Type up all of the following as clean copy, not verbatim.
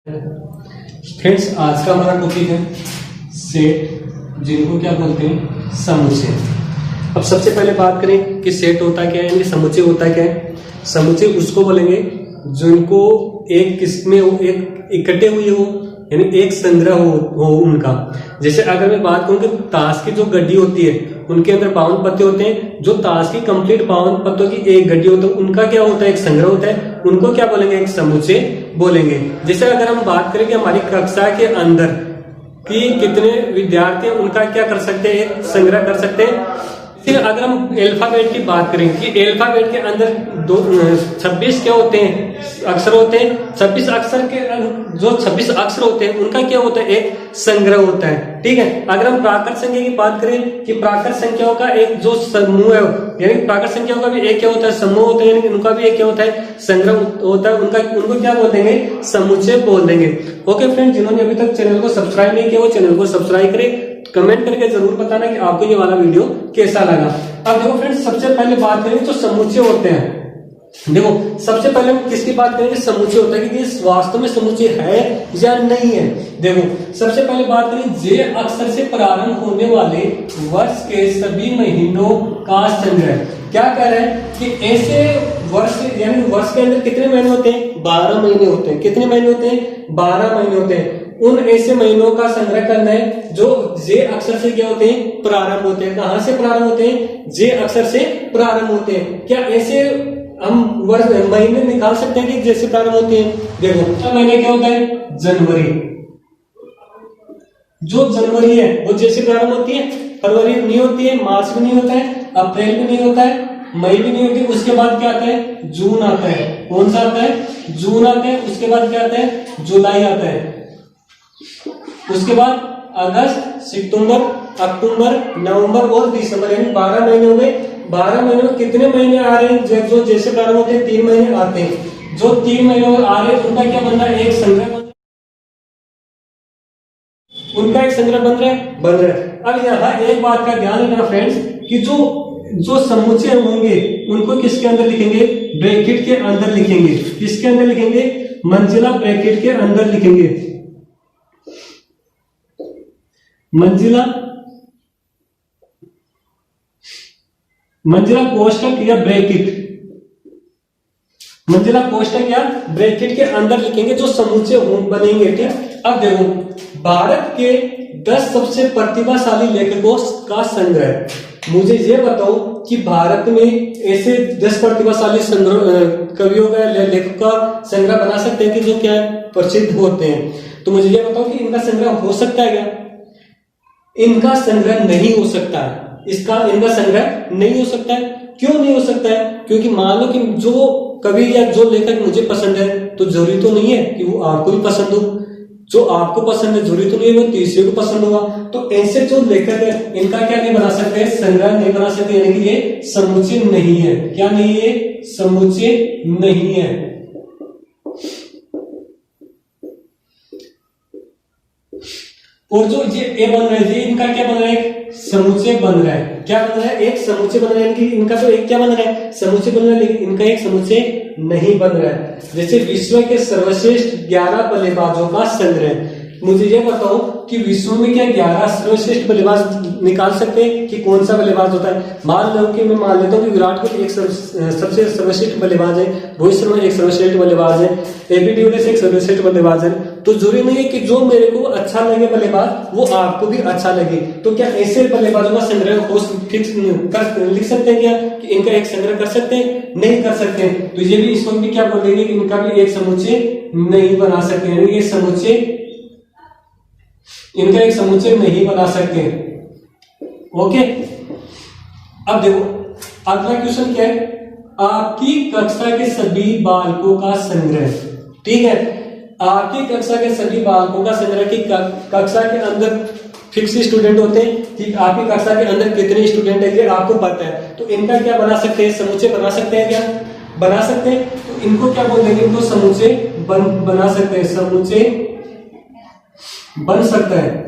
Friends, आज का हमारा टॉपिक है सेट, जिनको क्या बोलते हैं समुच्चय। अब सबसे पहले बात करें कि सेट होता क्या है, यानी समुच्चय होता क्या है। समुच्चय उसको बोलेंगे जिनको एक किस्में हो, एक इकट्ठे हुए हो, यानी एक संग्रह हो उनका। जैसे अगर मैं बात करूं कि ताश की जो गड्डी होती है उनके अंदर 52 पत्ते होते हैं, जो ताश की कंप्लीट 52 पत्तों की एक गड्डी होती है उनका क्या होता है, एक संग्रह होता है। उनको क्या बोलेंगे, एक समुच्चय बोलेंगे। जैसे अगर हम बात करें कि हमारी कक्षा के अंदर कि कितने विद्यार्थी हैं, उनका क्या कर सकते हैं, एक संग्रह कर सकते हैं। फिर अगर हम अल्फाबेट की बात करें कि अल्फाबेट के अंदर 26 क्या होते हैं, अक्षर होते हैं। 26 अक्षर के जो 26 अक्षर होते हैं उनका क्या होता है, एक संग्रह होता है। ठीक है। अगर हम प्राकृत संख्या की बात करें कि प्राकृत संख्याओं का एक जो समूह है, यानी प्राकृत संख्याओं का भी एक क्या होता है, समूह होता है, यानी उनका भी एक क्या होता है, संग्रह होता है। उनको क्या बोल देंगे, समुच्चय बोल देंगे। ओके फ्रेंड, जिन्होंने अभी तक चैनल को सब्सक्राइब नहीं किया वो चैनल को सब्सक्राइब करें। कमेंट करके जरूर बताना कि आपको ये वाला वीडियो कैसा लगा। अब देखो फ्रेंड्स, सबसे पहले बात करें तो समुच्चय होते हैं। देखो सबसे पहले हम किसकी बात करेंगे, समुच्चय होता है कि ये वास्तव में समुच्चय है या नहीं है। देखो सबसे पहले बात करें, जे अक्षर से प्रारंभ होने वाले वर्ष के सभी महीनों का संग्रह। क्या कह रहे हैं कि ऐसे वर्ष, यानी वर्ष के अंदर कितने महीने होते हैं, 12 महीने होते हैं। कितने महीने होते हैं, 12 महीने होते हैं। उन ऐसे महीनों का संग्रह करना है जो जे अक्षर से क्या होते हैं, प्रारंभ होते हैं। कहां से प्रारंभ होते हैं, जे अक्षर से प्रारंभ होते हैं। क्या ऐसे हम वर्ष महीने निकाल सकते हैं कि जैसे प्रारंभ होते हैं। देखो महीने क्या होता है, जनवरी। जो जनवरी है वो जैसे प्रारंभ होती है, फरवरी नहीं होती है, मार्च भी नहीं होता है, अप्रैल भी नहीं होता है, मई भी नहीं होती। उसके बाद क्या आता है, जून आता है। कौन सा आता है, जून आता है। उसके बाद क्या आता है, जुलाई आता है। उसके बाद अगस्त, सितंबर, अक्टूबर, नवंबर और दिसंबर, यानी 12 महीने हो गए। 12 महीने में कितने महीने आ रहे हैं, जो जैसे प्रारंभ होते हैं 3 महीने आते हैं। जो 3 महीने आ रहे हैं उनका क्या बन रहा है, एक संग्रह उनका एक संग्रह बन रहा है। अब यहाँ एक बात का ध्यान रखना फ्रेंड्स कि जो समुच्चय होंगे उनको किसके अंदर लिखेंगे, ब्रैकेट के अंदर लिखेंगे। किसके अंदर लिखेंगे, मंजिला ब्रैकेट के अंदर लिखेंगे। मंजिला कोष्टक या ब्रैकेट, मंजिला कोष्टक या ब्रैकेट के अंदर लिखेंगे जो समुच्चय बनेंगे। ठीक। अब देखो भारत के 10 सबसे प्रतिभाशाली लेखकों का संग्रह। मुझे ये बताओ कि भारत में ऐसे 10 प्रतिभाशाली कवियों का, लेखकों का संग्रह बना सकते हैं कि जो क्या है, प्रसिद्ध होते हैं। तो मुझे ये बताओ कि इनका संग्रह हो सकता है क्या, इनका संग्रह नहीं हो सकता है। इनका संग्रह नहीं हो सकता है। क्यों नहीं हो सकता है, क्योंकि मान लो कि जो कवि या जो लेखक मुझे पसंद है तो जरूरी तो नहीं है कि वो आपको भी पसंद हो। जो आपको पसंद है जरूरी तो नहीं है वो तीसरे को पसंद होगा। तो ऐसे जो लेखक है इनका क्या नहीं बना सकते, संग्रह नहीं बना सकते, यानी कि ये समुच्चय नहीं है। क्या नहीं है, समुच्चय नहीं है। और जो ये बन रहा है, ये इनका क्या बन रहा है, समुच्चय बन रहा है। क्या बन रहा है, एक समुच्चय बन रहा है। इनकी इनका तो एक क्या बन रहा है, समुच्चय बन रहा है, लेकिन इनका एक समुच्चय नहीं बन रहा है। जैसे विश्व के सर्वश्रेष्ठ 11 बल्लेबाजों का संग्रह। मुझे ये बताओ कि विश्व में क्या 11 सर्वश्रेष्ठ बल्लेबाज निकाल सकते हैं कि कौन सा बल्लेबाज होता है। मान लो कि मैं मान लेता हूँ कि विराट कोहली एक सबसे सर्वश्रेष्ठ बल्लेबाज है, रोहित शर्मा एक सर्वश्रेष्ठ बल्लेबाज है, एबी डिविलियर्स एक सर्वश्रेष्ठ बल्लेबाज है। तो जरूरी नहीं है कि जो मेरे को अच्छा लगे बल्लेबाज वो आपको भी अच्छा लगे। तो क्या ऐसे बल्लेबाजों का संग्रह फिक्स लिख सकते हैं क्या कि इनका एक संग्रह कर सकते हैं, नहीं कर सकते हैं। तो ये भी इसको भी क्या बोल देंगे कि इनका भी एक समुच्चय नहीं बना सकते, यानी ये समुच्चय, इनका एक समुच्चय नहीं बना सकते। ओके। अब देखो अगला क्वेश्चन क्या है, आपकी कक्षा के सभी बालकों का संग्रह। ठीक है, आपकी कक्षा के सभी बालकों का संग्रह की कक्षा के अंदर फिक्स स्टूडेंट होते हैं कि आपकी कक्षा के अंदर कितने स्टूडेंट है ये आपको पता है। तो इनका क्या बना सकते हैं, समुच्चय बना सकते हैं। क्या बना सकते हैं, तो इनको क्या बोल देंगे, इनको समुच्चय बना सकते हैं, समुच्चय बन सकता है।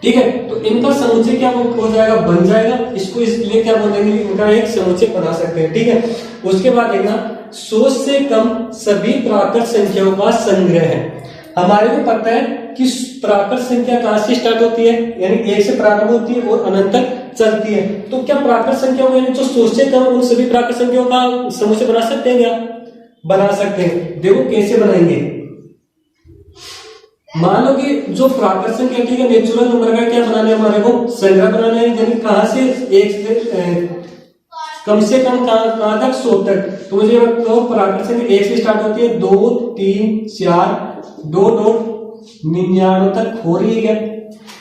ठीक है, तो इनका समुच्चय क्या हो जाएगा, बन जाएगा। इसको इसलिए क्या बोल देंगे, इनका एक समुच्चय बना सकते हैं। ठीक है। उसके बाद देखना 100 से कम सभी प्राकृत संख्याओं का संग्रह है। हमारे को पता है कि प्राकृत संख्या कहां से स्टार्ट होती है, यानी 1 से प्रारंभ होती है और अनंत तक चलती है। तो क्या प्राकृत संख्याओं यानी जो 100 से कम उन सभी प्राकृत संख्याओं का समुच्चय बना सकते हैं क्या? बना सकते हैं। देखो कैसे बनाएंगे। मान लो कि जो प्राकृत संख्या ठीक है, नेचुरल नंबर का क्या बनाना है, हमारे को संग्रह बनाना है, यानी कहां से 1 से कम कहां तक 100 तक। तो मुझे तो प्राकृत संख्या 1 से स्टार्ट होती है, 2 3 4 2.99 तक हो रही है।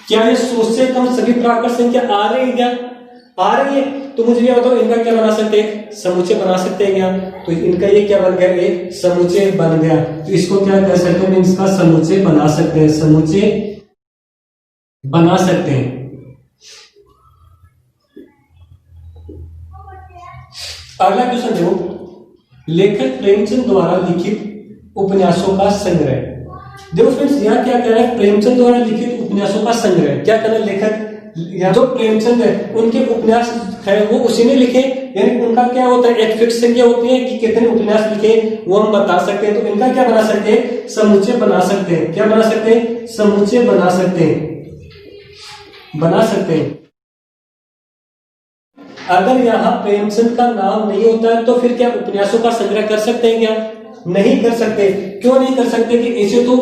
क्या ये 100 से कम सभी प्राकृत संख्या आ रही है क्या? आ रही है। तो मुझे ये बताओ इनका क्या बना सकते हैं, समुच्चय बना सकते हैं क्या? तो इनका ये क्या बन गया, एक समुच्चय बन गया। तो इसको क्या कर सकते हैं, इसका समुच्चय बना सकते हैं, समुच्चय बना सकते हैं। अगला क्वेश्चन देखो, लेखक प्रेमचंद द्वारा लिखित उपन्यासों का संग्रह। देखो फ्रेंड्स यहाँ क्या कह रहा है, प्रेमचंद द्वारा लिखित उपन्यासों का संग्रह। क्या कह रहा है लेखक, या जो प्रेमचंद है उनके उपन्यास है वो उसी ने लिखे, यानी उनका क्या होता है, एक फिक्स संख्या होती है कि कितने उपन्यास लिखे वो हम बता सकते हैं। तो इनका क्या बना सकते हैं, समुच्चय बना सकते हैं। क्या बना सकते हैं, समुच्चय बना सकते हैं, बना सकते हैं। अगर यहाँ प्रेमचंद का नाम नहीं होता है तो फिर क्या उपन्यासों का संग्रह कर सकते हैं क्या? नहीं कर सकते। क्यों नहीं कर सकते कि ऐसे तो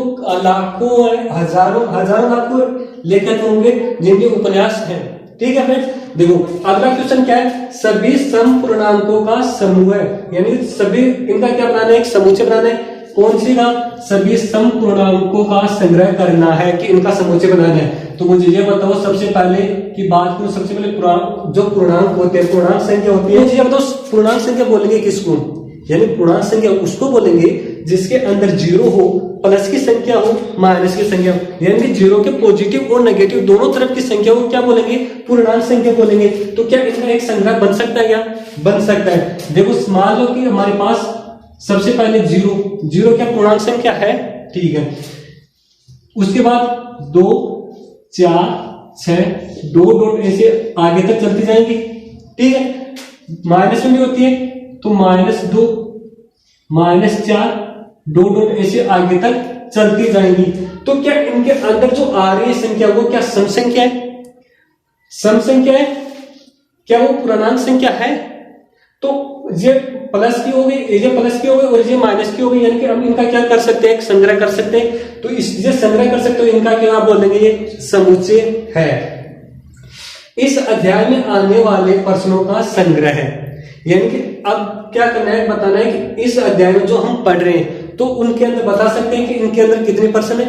लाखों हजारों लाखों लेखक होंगे जिनके उपन्यास हैं। ठीक है फ्रेंड्स, देखो अगला क्वेश्चन क्या है, सभी समपूर्णांकों का समूह है, यानी सभी इनका क्या बनाना है, एक समुच्चय बनाना है। कौन सी का, सभी समपूर्णांकों का संग्रह करना है कि इनका समुच्चय बनाना है। तो मुझे ये बताओ सबसे पहले की बात करूं, सबसे पहले जो पूर्णांक होते हैं, पूर्णांक संख्या होती है, मुझे बताओ पूर्णांक संख्या बोलेंगे किसको, यानी पूर्णांक संख्या उसको बोलेंगे जिसके अंदर 0 हो, प्लस की संख्या हो, माइनस की संख्या हो, यानी 0 के पॉजिटिव और नेगेटिव दोनों तरफ की संख्या को क्या बोलेंगे, पूर्णांक संख्या बोलेंगे। तो क्या इसका एक संग्रह बन सकता है क्या? बन सकता है। देखो मान लो कि हमारे पास सबसे पहले 0 क्या पूर्णांक संख्या है, ठीक है। उसके बाद 2 4 6 2 ऐसे आगे तक चलती जाएंगी, ठीक है। माइनस में भी होती है तो -2 -4 2 ऐसे आगे तक चलती जाएंगी। तो क्या इनके अंदर जो आ रही है संख्या वो क्या सम संख्या है? सम संख्या है क्या? वो पूर्णांक संख्या है। तो ये प्लस की हो गई, ये प्लस की हो गई और ये माइनस की हो गई, यानी कि हम इनका क्या कर सकते हैं, संग्रह कर सकते हैं। तो ये संग्रह कर सकते हो, इनका क्या बोल देंगे, ये समुच्चय है। इस अध्याय में आने वाले प्रश्नों का संग्रह है, यानी कि अब क्या करना है, बताना है कि इस अध्याय में जो हम पढ़ रहे हैं तो उनके अंदर बता सकते हैं कि इनके अंदर कितने प्रश्न है,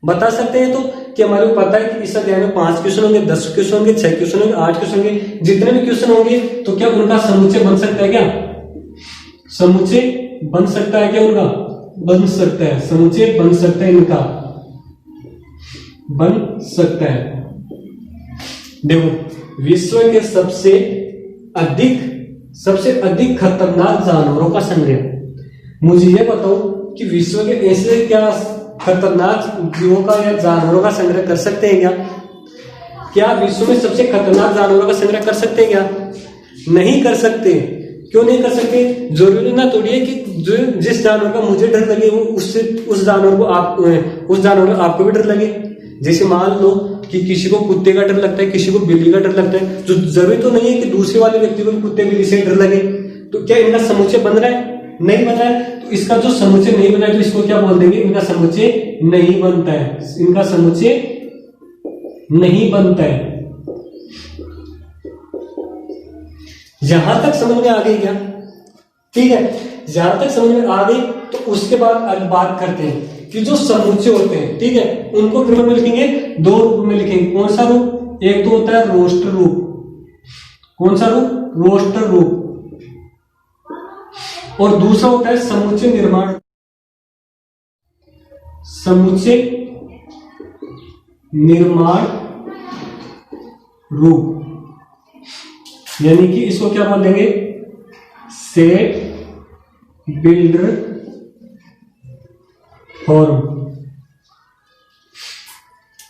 बता सकते हैं। तो कि हमारे को पता है कि इस अध्याय में 5 क्वेश्चन होंगे, 10 क्वेश्चन होंगे, 6 क्वेश्चन होंगे, 8 क्वेश्चन होंगे, जितने भी क्वेश्चन होंगे तो क्या उनका समुच्चय बन सकता है क्या? समुच्चय बन सकता है क्या? उनका बन सकता है, समुच्चय बन सकता है, इनका बन सकता है। देखो विश्व के सबसे अधिक खतरनाक जानवरों का संग्रह। मुझे ये बताओ कि विश्व के ऐसे क्या खतरनाक जीवों का या जानवरों का संग्रह कर सकते हैं क्या? क्या विश्व में सबसे खतरनाक जानवरों का संग्रह कर सकते हैं क्या? नहीं कर सकते। क्यों नहीं कर सकते? जरूरी ना थोड़ी है कि जो जिस जानवर का मुझे डर लगे वो उस जानवर को आपको भी डर लगे। जैसे मान लो कि किसी को कुत्ते का डर लगता है, किसी को बिल्ली का डर लगता है, तो जरूरी तो नहीं है कि दूसरे वाले व्यक्ति को कुत्ते बिल्ली से डर लगे। तो क्या इनका समुच्चय बन रहा है? नहीं बन रहा है। तो इसका जो समुच्चय नहीं बना है तो इसको क्या बोल देंगे, इनका समुच्चय नहीं बनता है, इनका समुच्चय नहीं बनता है। यहां तक समझ में आ गई क्या? ठीक है, जहां तक समझ में आ गई तो उसके बाद अब बात करते हैं कि जो समुच्चय होते हैं, ठीक है, उनको कितने में लिखेंगे, 2 रूप में लिखेंगे। कौन सा रूप? एक तो होता है रोस्टर रूप। कौन सा रूप? रोस्टर रूप। और दूसरा होता है समुच्चय निर्माण, समुच्चय निर्माण रूप, यानी कि इसको क्या बोल देंगे, सेट बिल्डर फॉर्म।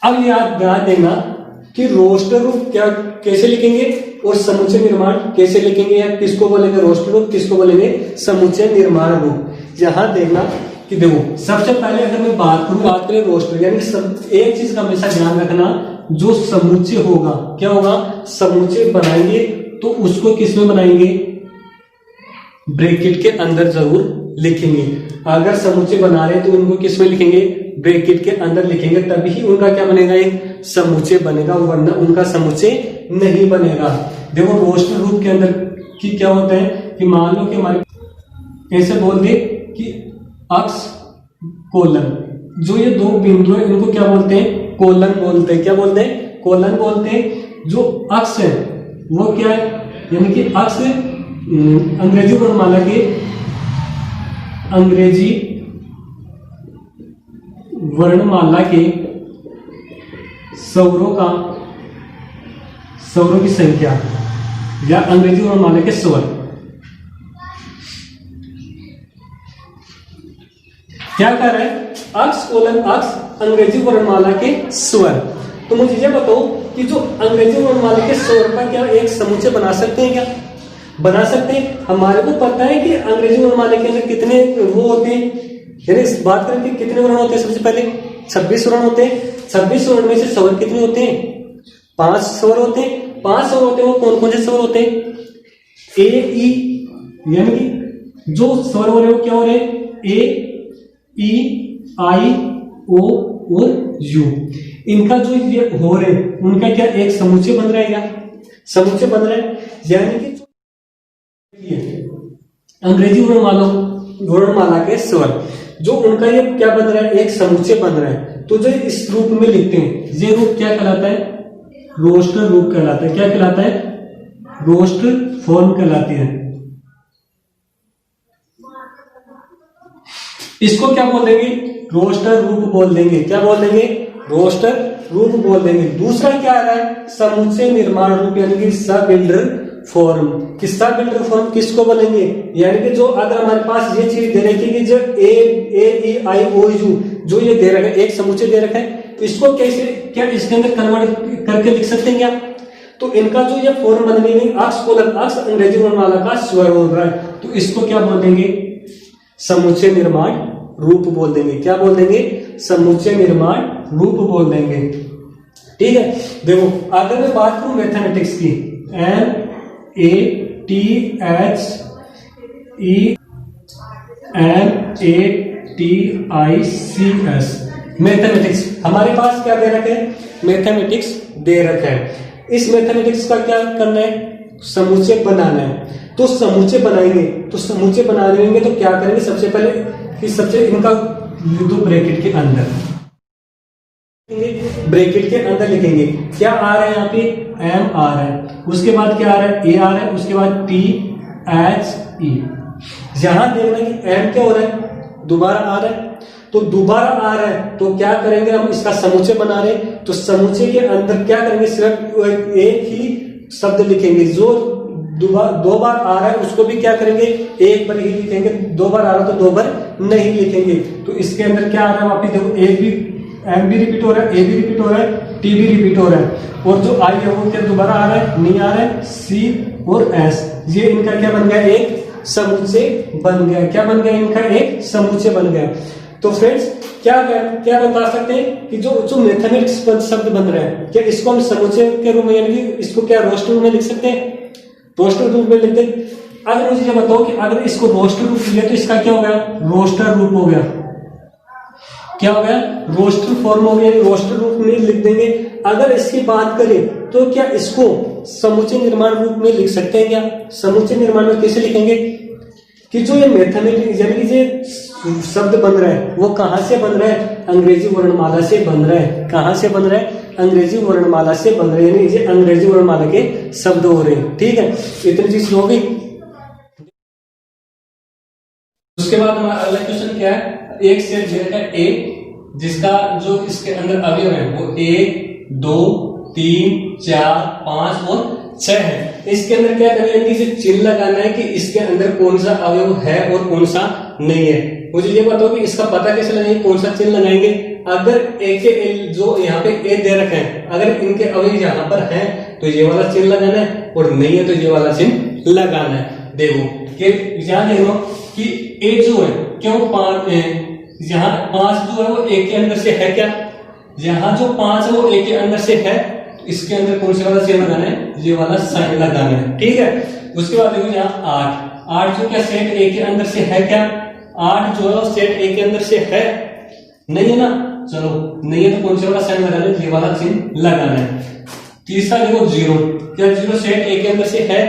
अब याद ध्यान देना कि रोस्टर रूप क्या कैसे लिखेंगे और समुच्चय निर्माण कैसे लिखेंगे, या किसको बोलेंगे रोस्टर रूप, किसको बोलेंगे समुच्चय निर्माण रूप। यहां देखना कि देखो सबसे पहले अगर मैं बात करें रोस्टर, यानी एक चीज का हमेशा ध्यान रखना, जो समुच्चय होगा क्या होगा, समुच्चय बनाएंगे तो उसको किसमें बनाएंगे, ब्रैकेट के अंदर जरूर लिखेंगे। अगर समुच्चय बना रहे तो उनको किसमें लिखेंगे, ब्रैकेट के अंदर लिखेंगे, तभी ही उनका क्या बनेगा, एक समुच्चय बनेगा, वरना उनका समुच्चय नहीं बनेगा। देखो रोस्टर रूप के अंदर की क्या होता है कि मान लो कि हमारे ऐसे बोल दे कि अक्ष कोलन, जो ये दो बिंदु है इनको क्या बोलते हैं, कोलन बोलते हैं। क्या बोलते हैं, कोलन बोलते हैं। जो अक्ष है वो क्या है, यानी कि अक्ष अंग्रेजी वर्णमाला के स्वरों की संख्या या अंग्रेजी वर्णमाला के स्वर। क्या कर रहा है, अक्ष कोलन अक्ष अंग्रेजी वर्णमाला के स्वर। तो मुझे ये बताओ कि जो अंग्रेजी वर्णमाला के स्वर का क्या एक समुच्चय बना सकते हैं, क्या बना सकते हैं। हमारे को पता है कि अंग्रेजी वर्णमाला के अंदर कितने वो होते हैं, यानी इस बात करें कि कितने वर्ण होते हैं, सबसे पहले 26 वर्ण होते हैं। 26 वर्ण में से स्वर कितने होते हैं, 5 स्वर होते हैं। 5 स्वर होते हैं, वो कौन कौन से स्वर होते हैं, ए ई, यानी कि जो स्वर हो रहे हो क्या हो रहे हैं, ए ई आई ओ और यू, इनका जो ये हो रहे हैं उनका क्या एक समुच्चय बन रहा है, क्या समुच्चय बन रहा है। यानी कि अंग्रेजी वर्णमाला के स्वर जो उनका ये क्या बन रहा है, एक समुच्चय बन रहा है। तो जो इस रूप में लिखते हैं ये रूप क्या कहलाता है, रोस्टर रूप कहलाता है। क्या कहलाता है, रोस्टर फॉर्म कहलाती है। इसको क्या बोल देंगे, रोस्टर रूप बोल देंगे। क्या बोल देंगे, रोस्टर रूप बोल देंगे। दूसरा क्या आ रहा है, समुच्चय निर्माण रूप, यानी कि सब बिल्डर फॉर्म। किसका बिल्डर फॉर्म किसको बोलेंगे, यानी कि जो अगर हमारे पास ये चीज दे रखी है कि जो ए ई आई ओ यू जो ये दे रखा है, एक समुच्चय दे रखा है, तो इसको कैसे क्या इसके अंदर कन्वर्ट करके लिख सकते हैं क्या। तो इनका जो ये फॉर्म बनने में अक्ष कोलन अक्ष अंग्रेजी वर्णमाला का स्वर हो रहा है, तो इसको क्या बोल देंगे, समुच्चय निर्माण रूप बोल देंगे। क्या बोल देंगे, समुच्चय निर्माण रूप बोल देंगे। ठीक है। देखो अगर मैं बात करूं मैथमेटिक्स की, MATHMATICS मैथमेटिक्स हमारे पास क्या दे रखा है, मैथमेटिक्स दे रखा है। इस मैथमेटिक्स का क्या करना है, समुच्चय बनाना है। तो समुच्चय बनाएंगे, तो समुच्चय बना देंगे तो क्या करेंगे, सबसे पहले कि सबसे इनका दो ब्रैकेट के अंदर, ब्रैकेट के अंदर लिखेंगे। क्या आ रहा है यहाँ पे, एम आ रहा है, उसके बाद क्या आ रहा है, ए आ रहा है, उसके बाद टी एच ई। यहां देखना कि एम क्या हो रहा है, दोबारा आ रहा है, तो दोबारा आ रहा है तो क्या करेंगे, हम इसका समुच्चय बना रहे हैं, तो समुच्चय के अंदर क्या करेंगे, सिर्फ एक ही शब्द लिखेंगे। जो दो बार आ रहा है उसको भी क्या करेंगे, एक बार ही लिखेंगे। 2 बार आ रहा है तो 2 बार नहीं लिखेंगे। तो इसके अंदर क्या आ रहा है, वापिस देखो, एक भी एम भी रिपीट हो रहा है, ए भी रिपीट हो रहा है, टी भी रिपीट हो रहा है, और जो आई है वो क्या दोबारा आ रहा है, नहीं आ रहा है, सी और एस। ये इनका क्या बन गया, एक समुच्चय बन गया। क्या बन गया, इनका एक समुच्चय बन गया। तो फ्रेंड्स क्या बता सकते हैं कि जो मैथमेटिक्स शब्द बन रहा है, क्या इसको हम समुच्चय के रूप में, यानी कि इसको क्या रोस्टर रूप में लिख सकते हैं, रोस्टर रूप में लिखते हैं। अगर मुझे ये बताओ कि अगर इसको रोस्टर रूप लिया तो इसका क्या हो गया, रोस्टर रूप हो गया। क्या हो गया, रोस्टर फॉर्म हो गया, रोस्टर रूप में लिख देंगे। अगर इसकी बात करें तो क्या इसको समुच्चय निर्माण रूप में लिख सकते हैं, क्या समुच्चय निर्माण में कैसे लिखेंगे कि जो ये मैथमेटिक्स यानी कि ये शब्द बन रहा है वो कहां से बन रहा है, अंग्रेजी वर्णमाला से बन रहा है। कहां से बन रहा है, अंग्रेजी वर्णमाला से बन रहे हैं, यानी ये अंग्रेजी वर्णमाला के शब्द हो रहे हैं। ठीक है, इतनी चीज हो गई। उसके बाद हमारा अगला क्वेश्चन क्या है, एक सेट दे रखा है ए, जिसका जो इसके अंदर अवयव है वो 1 2 3 4 5 और 6 है। इसके अंदर क्या करेंगे, इसे चिन्ह लगाना है कि इसके अंदर कौन सा अवयव है और कौन सा नहीं है। मुझे ये बताओ कि इसका पता कैसे लगाएंगे, कौन सा चिन्ह लगाएंगे। अगर ए के जो यहाँ पे ए दे रखे हैं, अगर इनके अवयव यहाँ पर हैं तो ये वाला चिन्ह लगाना है, और नहीं है तो ये वाला चिन्ह लगाना है। देखो कि यहाँ देखो कि ए जो है क्यों 5, यहाँ 5 जो है वो ए के अंदर से है क्या, यहाँ जो 5 है वो ए के अंदर से है, तो इसके अंदर कौन सा वाला चिन्ह लगाना है, ये वाला साइन लगाना है, ठीक है। उसके बाद देखो यहाँ 8 जो क्या सेट ए के अंदर से है क्या, 8 जो है वो सेट ए के अंदर से है, नहीं है ना, चलो नहीं है तो कौन सा वाला साइन लगाना है, ये वाला चिन्ह लगाना है। तीसरा देखो 0, क्या 0 सेट ए के अंदर से है,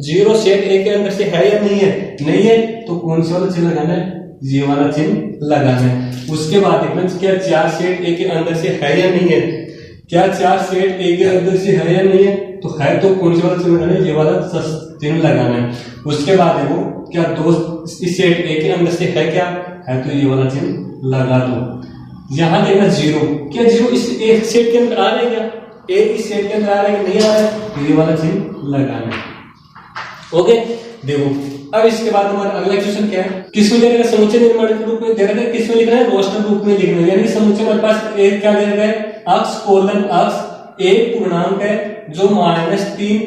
0 सेट ए के अंदर से है या नहीं है, नहीं है तो कौन सा वाला चिन्ह लगाना है, ये वाला चिन्ह लगाना है। उसके बाद देखना क्या 4 सेट ए के अंदर से है या नहीं है, क्या 4 सेट ए के अंदर से है या नहीं है, तो है तो कौन सा वाला चिन्ह लगाना है, ये वाला चिन्ह लगाना है। उसके बाद देखो क्या 2 इस सेट ए के अंदर से है क्या, है तो ये वाला चिन्ह लगा दो। यहाँ देखना 0, क्या 0 इस एक सेट के अंदर आ रहा है क्या, ए इस सेट के अंदर आ रहा है कि नहीं आ रहा है, तो ये वाला चिन्ह लगाना है। ओके, देखो अब इसके बाद हमारा अगला क्वेश्चन क्या है, किसमें दे रखा है, समुच्चय निर्माण के रूप में दे रखा है, किसमें लिखना है, रोस्टर रूप में लिखना है। यानी समुच्चय हमारे पास एक क्या दे रखा है, अक्ष कोलन अक्ष एक पूर्णांक है जो -3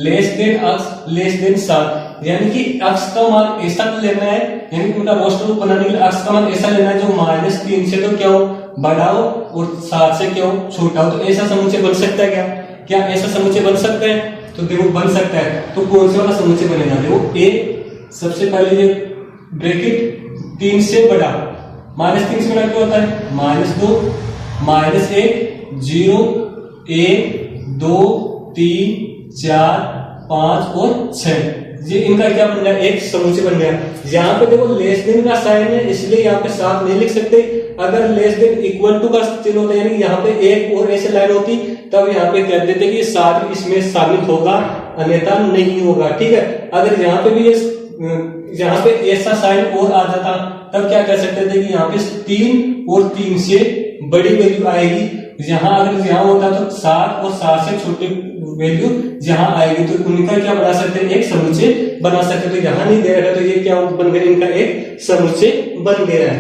लेस देन अक्ष लेस देन 7, यानी कि अक्ष का मान ऐसा लेना है, यानी कि उनका रोस्टर रूप बनाने के लिए अक्ष का मान ऐसा लेना है जो -3 से तो क्या हो बड़ा हो और 7 से क्या हो छोटा हो। तो ऐसा समुच्चय बन सकता है क्या, क्या ऐसा समुच्चय बन सकता है, तो देखो बन सकता है। तो कौन सा वाला समुच्चय बनेगा, देखो ए सबसे पहले ये ब्रैकेट 3 से बड़ा, -3 से बड़ा क्या होता है, -2 -1 0 1 2 3 4 5 और 6, ये इनका क्या बन गया, एक समुच्चय बन गया। यहाँ पे देखो लेस देन का साइन है इसलिए यहाँ पे 7 नहीं लिख सकते, अगर लेस देन इक्वल टू का चिन्ह होता है यानी यहाँ पे एक और ऐसे लाइन होती तब यहाँ पे कह देते कि 7 इसमें शामिल होगा अन्यथा नहीं होगा, ठीक है। अगर यहाँ पे भी ये यहाँ पे ऐसा साइन और आ जाता तब क्या कह सकते थे कि यहाँ पे 3 और 3 से बड़ी वैल्यू आएगी, यहाँ अगर यहाँ होता तो 7 और 7 से छोटी वैल्यू यहाँ आएगी, तो उनका क्या बना सकते हैं, एक समुच्चय बना सकते हैं। तो यहाँ नहीं दे रहा है तो ये क्या बन गया, इनका एक समुच्चय बन गया है।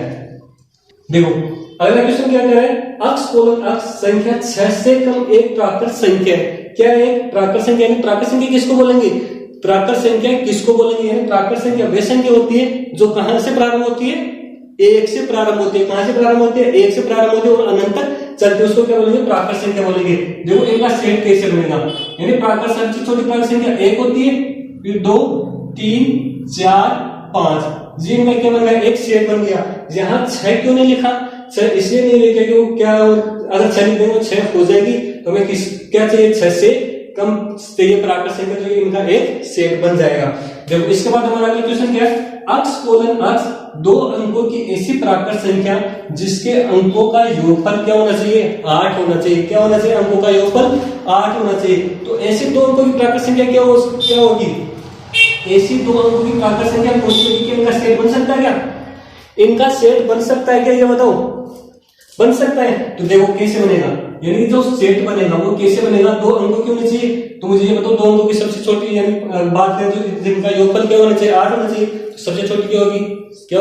देखो अगला क्वेश्चन क्या कह रहा है, अक्ष कोलन अक्ष संख्या 6 से कम एक प्राकृत संख्या, क्या है प्राकृत संख्या, यानी प्राकृत संख्या किसको बोलेंगे, प्राकृत संख्या किसको बोलेंगे, यानी प्राकृत संख्या वे संख्या होती है जो कहां से प्रारंभ होती है, 1 से प्रारंभ होती है, कहां से प्रारंभ होती है, 1 से प्रारंभ होती है और अनंत तक चलती है, उसको क्या बोलेंगे, प्राकृत संख्या बोलेंगे। देखो इनका सेट कैसे बनेगा, यानी प्राकृत सबसे छोटी प्राकृत संख्या 1 होती है, फिर 2 3 4 5, जी इनका क्या बन गया, एक सेट बन गया। यहाँ 6 क्यों नहीं लिखा, 6 इसलिए नहीं लिखा कि वो क्या अगर 6 लिख देंगे 6 हो जाएगी, तो हमें क्या चाहिए, 6 से कम चाहिए प्राकृत संख्या, तो इनका एक सेट बन जाएगा। देखो इसके बाद हमारा अगला क्वेश्चन क्या है, अक्ष कोलन अक्ष 2 अंकों की ऐसी प्राकृत संख्या जिसके अंकों का योगफल क्या होना चाहिए, 8 होना चाहिए, क्या होना चाहिए, अंकों का योगफल 8 होना चाहिए। तो ऐसे 2 अंकों की प्राकृत संख्या क्या होगी, ऐसी 2 अंकों की प्राकृत संख्या कौन सी होगी, इनका सेट बन सकता है क्या, इनका सेट बन सकता है क्या, ये बताओ, बन सकता है। तो देखो कैसे बनेगा, यानी जो सेट बनेगा वो कैसे बनेगा, 2 अंकों की होनी चाहिए, तो मुझे ये बताओ 2 अंकों की सबसे छोटी यानी बात करें तो जिनका योगफल क्या होना चाहिए, 8 होना चाहिए, तो सबसे छोटी क्या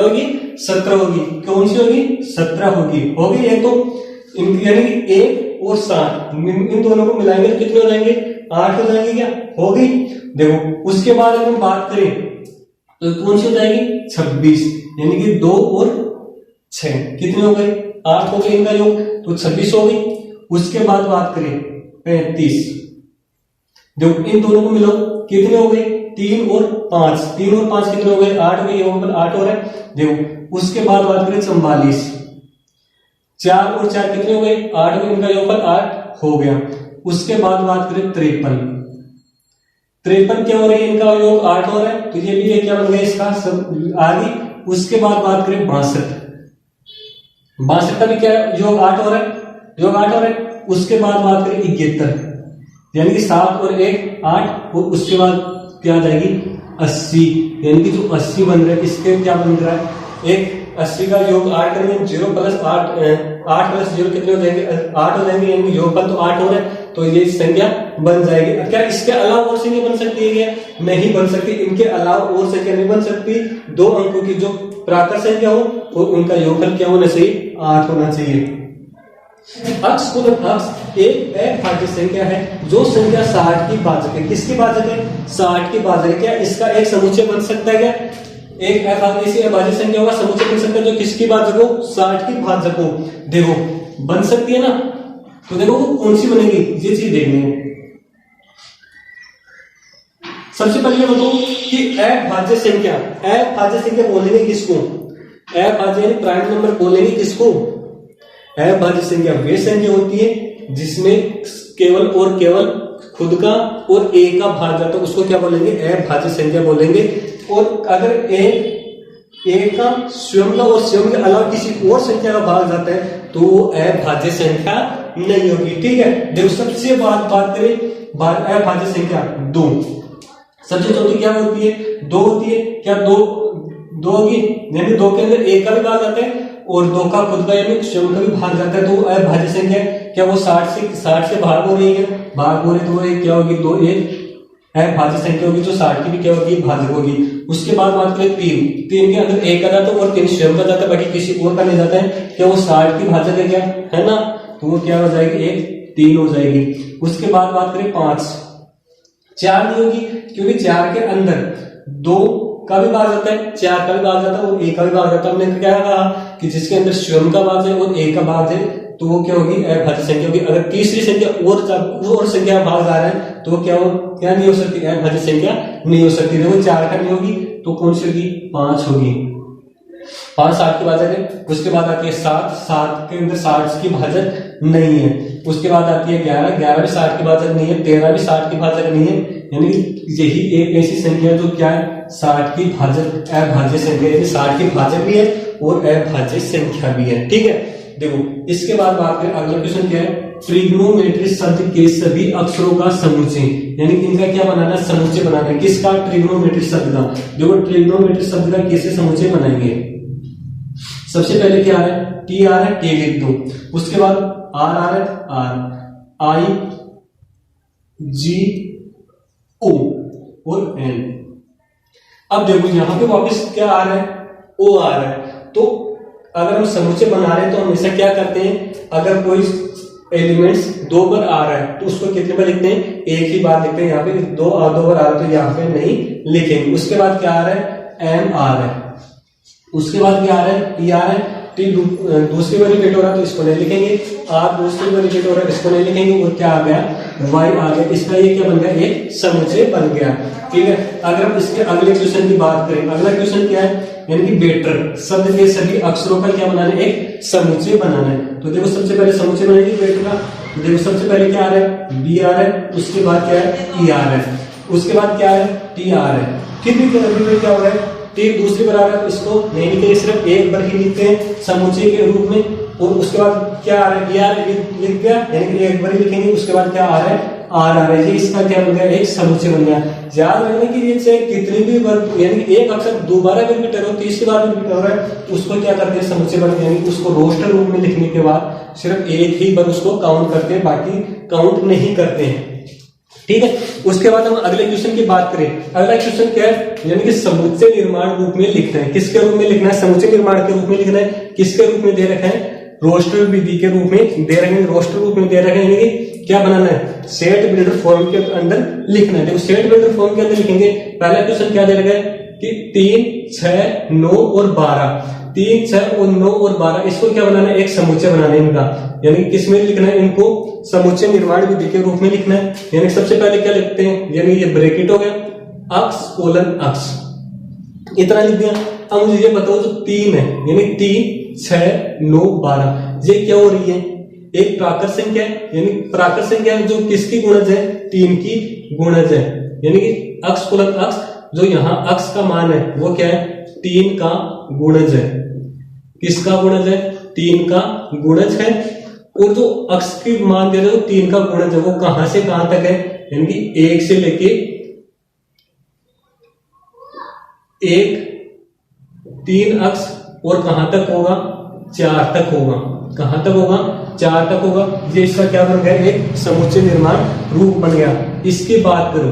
होगी, 17 होगी, कौन सी होगी, 17 होगी, एक तो यानी 1 और 7 इन दोनों को मिलाएंगे तो कितने हो जाएंगे, 8 हो जाएंगे, क्या होगी। देखो उसके बाद अगर हम बात करें तो कौन सी हो जाएगी, 26, यानी कि 2 और 6 कितने हो गए, 8 हो गए इनका योग, तो 26 हो गई। उसके बाद बात करें 35, देखो इन दोनों को मिलाओ कितने हो गए, 3 और 5 कितने हो गए, 8 हो गए, योगफल 8 हो रहा है। देखो उसके बाद बात करें 44, 4 और 4 कितने हो गए, 8 हो गए, इनका योगफल 8 हो गया। उसके बाद बात करें 53 क्या हो रही है, इनका योग 8 हो रहा है, तो ये भी क्या बन गया इसका सब आगे। उसके बाद बात करें 62 का भी क्या योग 8 हो रहा है, योग 8 हो रहा है। उसके बाद बात करें 71, यानी कि 7 और 1 8, और उसके बाद क्या आ जाएगी 80, यानी कि जो 80 बन रहा है इसके क्या बन रहा है, एक 80 का योग 8 करेंगे, 0 प्लस 8 प्लस 0 कितने हो जाएंगे, 8 हो जाएंगे, यानी कि योगफल तो 8 हो रहा है, तो ये संख्या बन जाएगी। क्या इसके अलावा और संख्या बन सकती है क्या, नहीं बन सकती, इनके अलावा और संख्या नहीं बन सकती। 2 अंकों की जो प्राकृत संख्या हो तो उनका योगफल क्या होना चाहिए, 8 होना चाहिए। अक्स कोलन अक्स एक अभाज्य संख्या है जो संख्या 60 की भाजक है। किसकी भाजक है? 60 की भाजक है। क्या इसका एक समुच्चय बन सकता है? क्या एक अभाज्य संख्या होगा समुच्चय बन सकता है जो किसकी भाजक हो? 60 की भाजक हो। देखो बन सकती है ना, तो देखो वो कौन सी बनेगी ये चीज देखनी है। सबसे पहले बताओ कि अभाज्य संख्या बोलेंगे किसको? अभाज्य यानी प्राइम नंबर बोलेंगे किसको? अभाज्य संख्या वे संख्या होती है जिसमें केवल और केवल खुद का और ए का भाग जाता है, उसको क्या बोलेंगे? अभाज्य संख्या बोलेंगे। और अगर ए का स्वयं का और स्वयं के अलावा किसी और संख्या का भाग जाता है तो वो अभाज्य संख्या नहीं होगी। ठीक है, देखो सबसे बात करें अभाज्य संख्या 2, सबसे चौथी क्या होती है? 2 होती है। क्या 2 होगी? यानी 2 के अंदर एक का भी भाग जाता है और 2 का खुद का यानी स्वयं का भी भाग जाता है, तो वो अभाज्य संख्या क्या वो 60 से भाग हो रही है? भाग हो रही, तो वो क्या होगी? 2 एक अभाज्य संख्या होगी जो 60 की भी क्या होगी? भाजक होगी। उसके बाद बात करें 3 के अंदर एक का जाता है और 3 स्वयं का जाता है, बाकी किसी और का नहीं जाता है। क्या वो 60 की भाजक है? क्या है ना, तो वो क्या हो जाएगी? 3 हो जाएगी। उसके बाद बात करें 5, 4 नहीं होगी क्योंकि 4 के अंदर 2 का भी भाग जाता है, 4 का भी भाग जाता है और 1 का भी भाग जाता है। हमने क्या कहा कि जिसके अंदर स्वयं का भाग है और 1 का भाग है तो वो क्या होगी? अभाज्य संख्या होगी। अगर तीसरी संख्या और संख्या का भाग जा रहा है तो क्या नहीं हो सकती? अभाज्य संख्या नहीं हो सकती। देखो 4 का नहीं होगी तो कौन सी होगी? 5 होगी। 5 60 की भाजक है। उसके बाद आती है 7 के अंदर 60 की भाजक नहीं है। उसके बाद आती है 11 भी 60 की भाजक नहीं है। 13 भी 60 की भाजक नहीं है। यानी यही एक ऐसी संख्या जो क्या है? 60 की भाजक अभाज्य संख्या, यानी 60 की भाजक भी है और अभाज्य संख्या भी है। ठीक है, देखो इसके बाद बात करें अगला क्वेश्चन क्या है? ट्रिग्नोमेट्री शब्द के सभी अक्षरों का समुच्चय, यानी इनका क्या बनाना है? समुच्चय बनाना है। किसका? ट्रिग्नोमेट्री शब्द का। देखो ट्रिग्नोमेट्री शब्द का कैसे समुच्चय बनाएंगे? सबसे पहले क्या आ रहा है? टी आ रहा है, टी लिख दो। उसके बाद आर आ रहा है, आर, आई, जी, ओ और एन। अब देखो यहां पे वापस क्या आ रहा है? ओ आ रहा है। तो अगर हम समुच्चय बना रहे हैं तो हमेशा क्या करते हैं? अगर कोई एलिमेंट्स 2 बार आ रहा है तो उसको कितने बार लिखते हैं? एक ही बार लिखते हैं। यहाँ पे 2 बार आ रहा है तो यहाँ पे नहीं लिखेंगे। उसके बाद क्या आ रहा है? एम आ रहा है। उसके बाद क्या आ रहा है? टी आ रहा है। टी दूसरी बार रिपीट हो रहा है तो इसको नहीं लिखेंगे। आर दूसरी बार रिपीट हो रहा है, इसको नहीं लिखेंगे। और क्या आ गया? वाई आ गया। इसका ये क्या बन गया? एक समुच्चय बन गया। ठीक है, अगर हम इसके अगले क्वेश्चन की बात करें, अगला क्वेश्चन क्या है? यानी कि बेटर शब्द के सभी अक्षरों का क्या बनाना है? एक समुच्चय बनाना है। तो देखो सबसे पहले समुच्चय बनाएंगे बेटर का। देखो सबसे पहले क्या आ रहा है? बी आ रहा है। उसके बाद क्या है? ई आ रहा है। उसके बाद क्या है? टी आ रहा है। फिर भी क्या हो रहा है? टी दूसरी बार आ रहा है, इसको नहीं लिखेंगे, सिर्फ एक बार ही लिखते हैं समुच्चय के रूप में। और उसके बाद क्या आ रहा है? आर लिख गया, यानी कि एक बार ही लिखेंगे। उसके बाद क्या आ रहा है? आर आ रहा है। ये इसका क्या बन गया? एक समुच्चय बन गया। याद रखना कि ये चाहे कितनी भी बार यानी एक अक्षर दोबारा भी रिपीट हो, तीसरी बार भी रिपीट हो रहा है, उसको क्या करते हैं? समुच्चय बन गया। यानी उसको रोस्टर रूप में लिखने के बाद सिर्फ एक ही बार उसको काउंट करते हैं, बाकी काउंट नहीं करते हैं। ठीक है, उसके बाद हम अगले क्वेश्चन की बात करें। अगला क्वेश्चन क्या है? यानी कि समुच्चय निर्माण रूप में लिखना है। किसके रूप में लिखना है? समुच्चय निर्माण के रूप में लिखना है। किसके रूप में दे रखा है? रोस्टर विधि के रूप में दे रखे हैं। रोस्टर रूप में दे रखे हैं, यानी कि क्या बनाना है? सेट बिल्डर फॉर्म के अंदर लिखना है। देखो सेट बिल्डर फॉर्म के अंदर लिखेंगे। पहला क्वेश्चन क्या दे रखा है कि 3, 6, 9 और 12। 3, 6 और 9 और 12 इसको क्या बनाना है? एक समुच्चय बनाना है इनका। यानी किसमें लिखना है? इनको समुच्चय निर्माण विधि के रूप में लिखना है। यानी सबसे पहले क्या लिखते हैं? यानी ये ब्रैकेट हो गया, अक्स कोलन अक्स, इतना लिख दिया। अब मुझे ये बताओ जो 3 है, यानी 3, 6, 9, 12, ये क्या हो रही है? एक प्राकृत संख्या है। यानी प्राकृत संख्या जो किसकी गुणज है? 3 की गुणज है। यानी कि अक्स कोलन अक्स, जो यहाँ अक्स का मान है वो क्या है? 3 का गुणज है। किसका गुणज है? 3 का गुणज है। और जो अक्स की मान दे रहे हो 3 का गुणज है, वो कहां से कहां तक है? यानी कि 1 से लेके 3 अक्स और कहां तक होगा? 4 तक होगा। कहां तक होगा? 4 तक होगा। ये इसका क्या बन गया? एक समुच्चय निर्माण रूप बन गया। इसकी बात करो,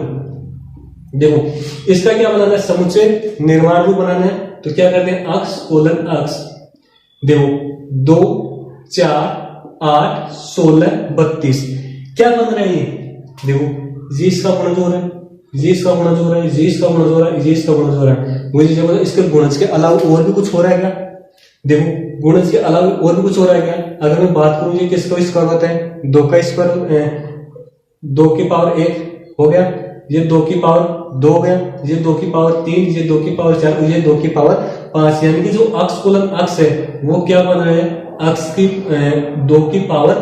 देखो इसका क्या बनाना है? समुच्चय निर्माण रूप बनाना है। तो क्या करते हैं? अक्स कोलन अक्स। देखो 2, 4 8, 16, 32। क्या बन रहा है ये? देखो ये इसका गुणज है, ये इसका गुणज हो रहा है, ये इसका गुणज हो रहा है, ये इसका गुणज हो रहा है। मुझे जब इसके गुणज के अलावा और भी कुछ हो रहा है क्या? देखो गुणज के अलावा और भी कुछ हो रहा है क्या? अगर मैं बात करूं ये किसका स्क्वायर होता है? 2 का स्क्वायर, 2 की पावर 1 हो गया, ये 2 की पावर 2 हो गया, ये 2 की पावर 3, ये 2 की पावर 4 और ये 2 की पावर 5। यानी कि जो अक्ष कोलन अक्ष है वो क्या बन रहा है? अक्ष की 2 की पावर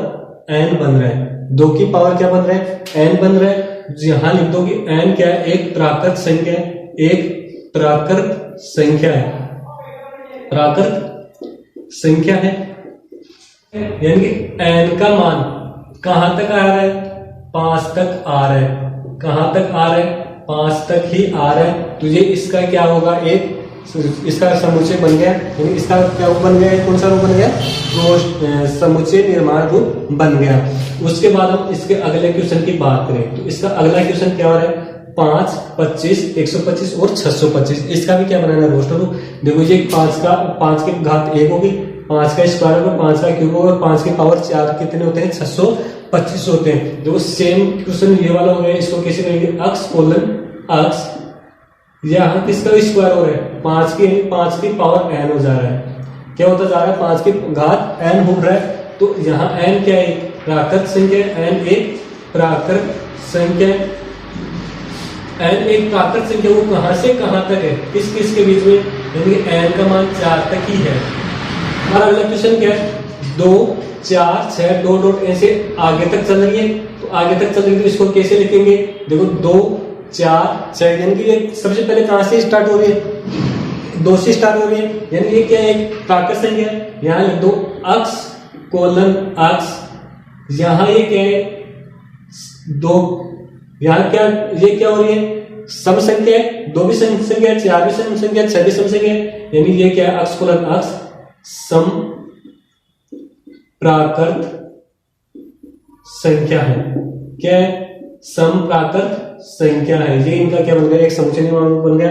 n बन रहा है। 2 की पावर क्या बन रहा है? n बन रहा है। यहां लिख दो कि n क्या है? एक प्राकृत संख्या है, एक प्राकृत संख्या है, प्राकृत संख्या है। यानी कि n का मान कहां तक आ रहा है? 5 तक आ रहा है। कहां तक आ रहा है? 5 तक ही आ रहा है। तो ये इसका क्या होगा? एक इसका समुच्चय बन गया। यानी इसका क्या रूप बन गया? कौन सा रूप बन गया? समुच्चय निर्माण रूप बन गया। उसके बाद हम इसके अगले क्वेश्चन की बात करें तो इसका अगला क्वेश्चन क्या हो रहा है? 5, 25, 125 और 625। इसका भी क्या बनाना है? रोस्टर रूप। देखो ये 5 की घात 1 होगी, 5 का स्क्वायर होगा, 5 का क्यूब होगा, 5 की पावर 4 कितने होते हैं? 625 होते हैं। देखो सेम क्वेश्चन ये वाला हो गया। इसको कैसे करेंगे? अक्ष कोलन अक्ष, यहाँ किसका स्क्वायर हो रहा है? 5 की पावर n हो जा रहा है। क्या होता जा रहा है? 5 की घात n हो रहा है। तो यहाँ n क्या है? प्राकृत संख्या। n एक प्राकृत संख्या, n एक प्राकृत संख्या। वो कहां से कहां तक है? किस किस के बीच में? यानी कि n का मान 4 तक ही है। हमारा अगला क्वेश्चन क्या है? 2, 4, 6 डॉट ऐसे आगे तक चल रही है। तो आगे तक चल रही है तो इसको कैसे लिखेंगे? देखो 2, 4, 6 यानी कि ये सबसे पहले कहां से स्टार्ट हो रही है? 2 से स्टार्ट हो रही है। यानी ये क्या है? एक प्राकृत संख्या है। यहां लिख दो अक्ष कोलन अक्ष। यहां ये क्या है? 2। यहां क्या ये क्या हो रही है? सम संख्या है। 2 भी सम संख्या है, 4 भी सम संख्या है, 6 भी सम संख्या है। यानी ये क्या है? अक्ष कोलन अक्ष सम प्राकृत संख्या है। क्या है? सम प्राकृत संख्या है। ये इनका क्या बन गया? एक समुच्चय निर्माण बन गया।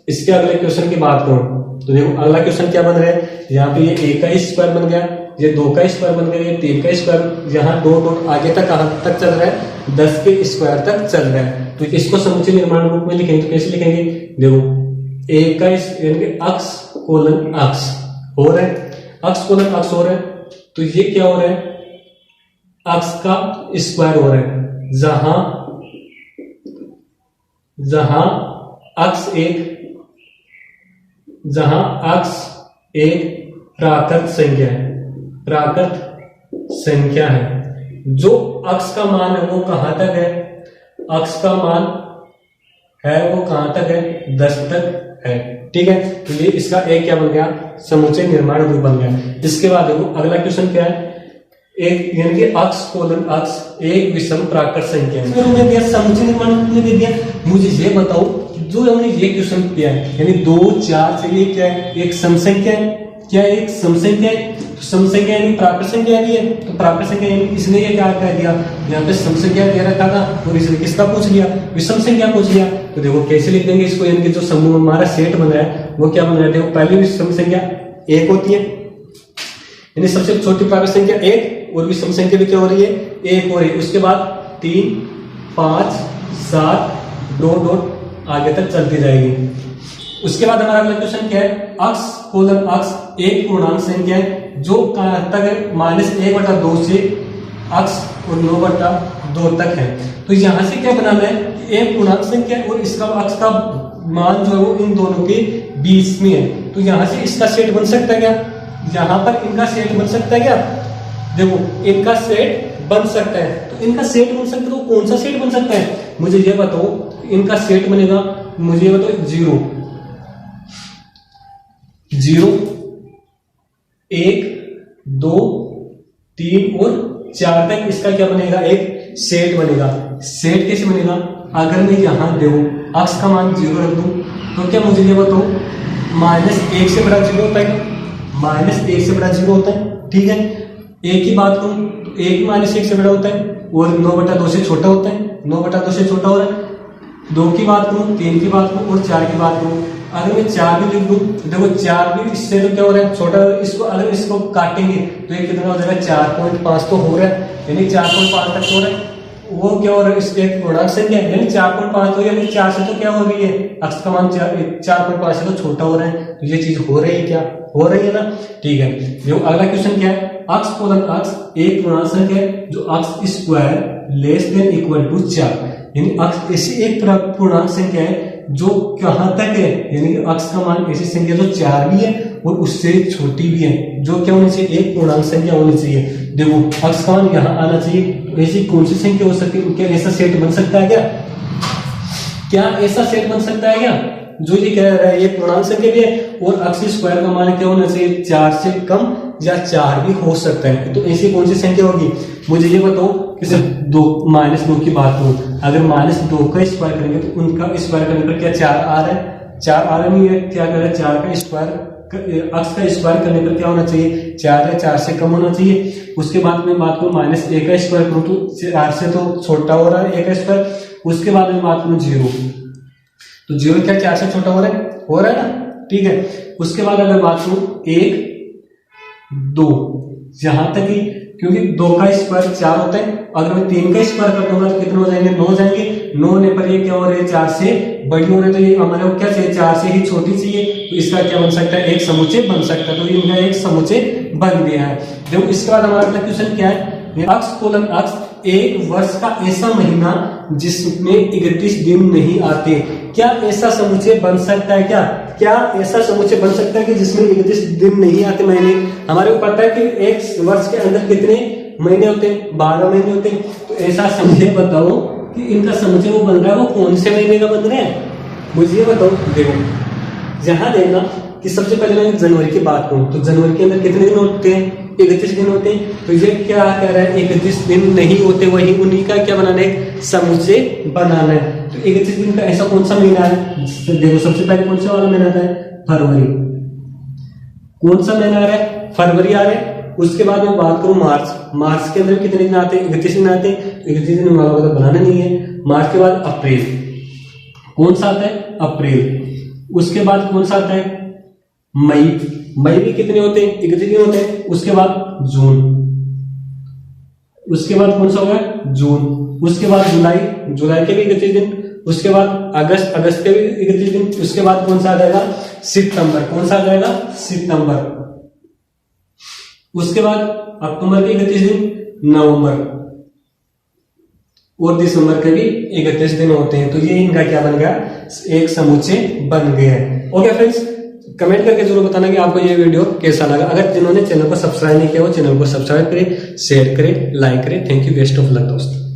इसके अगले क्वेश्चन की बात करूं तो देखो अगला क्वेश्चन क्या बन रहा है? यहाँ पे ये 1 का स्क्वायर बन गया, ये 2 का स्क्वायर बन गया, ये 3 का स्क्वायर। यहाँ 2 डॉट आगे तक कहां तक चल रहा है? 10 के स्क्वायर तक चल रहा है। तो इसको समुच्चय निर्माण रूप में लिखेंगे तो कैसे लिखेंगे? देखो 1 का यानी कि अक्ष कोलन अक्ष हो रहा है, अक्ष कोलन अक्ष हो रहा है। तो ये क्या हो रहा है? अक्ष का स्क्वायर हो रहा है। जहां अक्ष एक प्राकृत संख्या है, प्राकृत संख्या है। जो अक्ष का मान है वो कहां तक है? अक्ष का मान है वो कहां तक है? 10 तक है। ठीक है। तो ये इसका एक क्या बन गया? समुच्चय निर्माण रूप बन गया। इसके बाद देखो अगला क्वेश्चन क्या है? एक यानी कि अक्ष कोलन अक्ष एक विषम प्राकृत संख्या है। मैंने दिया समुच्चय निर्माण रूप में दे दिया। मुझे ये बताओ जो हमने ये क्वेश्चन किया है यानी 2, 4 से ये क्या है? एक सम संख्या है। क्या है? एक सम संख्या है। तो सम संख्या यानी प्राकृत संख्या भी है। तो प्राकृत संख्या यानी इसने ये क्या कह दिया? यहाँ पे सम संख्या दे रखा था और इसने किसका पूछ लिया? विषम संख्या पूछ लिया। तो देखो कैसे लिख देंगे इसको? यानी कि जो समूह हमारा सेट बन रहा है वो क्या बन रहा है? देखो पहली विषम संख्या 1 होती है, यानी सबसे छोटी प्राकृत संख्या 1 और विषम संख्या भी क्या हो रही है? 1 हो रही है। उसके बाद 3, 5, 7 डॉट आगे तक चलती जाएगी। उसके बाद हमारा अगला क्वेश्चन क्या है? अक्ष कोलन अक्ष एक पूर्णांक संख्या है जो कहां तक है? -1/2 से अक्ष और 9/2 तक है। तो यहां से क्या बनाना है? एक पूर्णांक संख्या और इसका अक्ष का मान जो है वो इन दोनों के बीच में है। तो यहां से इसका सेट बन सकता है क्या? यहां पर इनका सेट बन सकता है क्या? देखो इनका सेट बन सकता है। तो इनका सेट बन सकता है तो कौन सा सेट बन सकता है? मुझे ये बताओ इनका सेट बनेगा। मुझे ये बताओ 0, 1, 2, 3 और 4 तक इसका क्या बनेगा? एक सेट बनेगा। सेट कैसे बनेगा? अगर मैं यहां देखो अक्ष का मान 0 रख दूं तो क्या मुझे ये बताओ -1 से बड़ा 0 होता है? -1 से बड़ा 0 होता है। ठीक है। 1 की बात करूं तो 1 -1 से बड़ा होता है और 9/2 से छोटा होता है। 9/2 से छोटा हो रहा है। 2 की बात करूं, 3 की बात करूं और 4 की बात करूं अगर मैं 4 भी लिख दूं, देखो 4 भी इससे तो क्या हो रहा है छोटा, इसको अगर इसको काटेंगे तो ये कितना हो जाएगा 4.5 तो हो रहा है, यानी 4.5 तक हो रहा है। वो क्या हो रहा है, इसके एक पूर्णांक संख्या है, यानी 4.5 तो यानी 4 से तो क्या हो रही है, अक्ष का मान 4.5 से तो छोटा हो रहा है, तो ये चीज हो रही है, क्या हो रही है ना। ठीक है, जो अगला क्वेश्चन क्या है, अक्ष कोलन अक्ष एक पूर्णांक संख्या है जो x square less than equal to 4, यानी अक्ष ऐसी एक पूर्णांक संख्या है जो कहां तक है, यानी कि अक्ष का मान ऐसी संख्या जो 4 भी है और उससे छोटी भी है, जो क्या होनी चाहिए, एक पूर्णांक संख्या होनी चाहिए। देखो अक्ष का मान यहाँ आना चाहिए, ऐसी कौन सी संख्या हो सकती है, क्या ऐसा सेट बन सकता है क्या ऐसा सेट बन सकता है क्या, जो ये कह रहा है ये पूर्णांक संख्या भी है और अक्ष स्क्वायर का मान क्या होना चाहिए, 4 से कम या 4 भी हो सकता है, तो ऐसी कौन सी संख्या होगी, मुझे ये बताओ कि सिर्फ 2 -2 की बात करूं, अगर -2 का स्क्वायर करेंगे तो उनका स्क्वायर करने पर क्या 4 आ रहा है, 4 आ रहा नहीं है, क्या कर रहा है 4 का स्क्वायर, अक्ष का स्क्वायर करने पर क्या होना चाहिए 4 या 4 से कम होना चाहिए। उसके बाद में बात करूं -1 का स्क्वायर करूं तो 4 से तो छोटा हो रहा है 1 का स्क्वायर, उसके बाद में बात करूं 0 तो 0 क्या 4 से छोटा हो रहा है ना, ठीक है। उसके बाद अगर बात करूं 1 2 यहां तक ही, क्योंकि 2 का स्क्वायर 4 होता है, अगर मैं 3 का स्क्वायर कर दूंगा तो कितने हो जाएंगे 9 हो जाएंगे, 9 होने पर ये क्या हो रहे हैं 4 से बड़ी हो रही है, तो ये हमारे को क्या चाहिए 4 से ही छोटी चाहिए, तो इसका क्या बन सकता है एक समुच्चय बन सकता है, तो इनका एक समुच्चय बन गया है। देखो इसके बाद हमारा अगला क्वेश्चन क्या है, अक्ष कोलन अक्ष एक वर्ष का ऐसा महीना जिसमें 31 दिन नहीं आते, क्या ऐसा समुच्चय बन सकता है, क्या ऐसा समुच्चय बन सकता है कि जिसमें 31 दिन नहीं आते महीने। हमारे को पता है कि एक वर्ष के अंदर कितने महीने होते हैं, 12 महीने होते हैं, तो ऐसा समुच्चय बताओ कि इनका समुच्चय वो बन रहा है वो कौन से महीने का बन रहा है, मुझे ये बताओ। देखो जहां देखना कि सबसे पहले मैं जनवरी की बात करूं तो जनवरी के अंदर कितने दिन होते हैं 31 दिन होते हैं, तो ये क्या कह रहा है 31 दिन नहीं होते, वही उन्हीं का क्या बनाना है समुच्चय बनाना है। तो 31 दिन का ऐसा कौन सा महीना है, देखो सबसे पहले कौन सा वाला महीना आता है फरवरी, कौन सा महीना आ रहा है फरवरी आ रहा है। उसके बाद मैं बात करूं मार्च के अंदर कितने दिन आते हैं 31 दिन आते हैं, 31 दिन वाला तो बनाना नहीं है। मार्च के बाद अप्रैल, कौन सा आता है अप्रैल। उसके बाद कौन सा आता है मई भी कितने होते हैं 31 दिन होते हैं। उसके बाद जून, उसके बाद कौन सा होगा जून। उसके बाद जुलाई के भी 31 दिन। उसके बाद अगस्त के भी 31 दिन। उसके बाद कौन सा आ जाएगा सितंबर, कौन सा आ जाएगा सितंबर। उसके बाद अक्टूबर के 31 दिन, नवंबर और दिसंबर के भी 31 दिन होते हैं। तो ये इनका क्या बन गया एक समुच्चय बन गया है। ओके फ्रेंड्स, कमेंट करके जरूर बताना कि आपको ये वीडियो कैसा लगा। अगर जिन्होंने चैनल को सब्सक्राइब नहीं किया वो चैनल को सब्सक्राइब करें, शेयर करें, लाइक करें। Thank you, best of luck दोस्तों।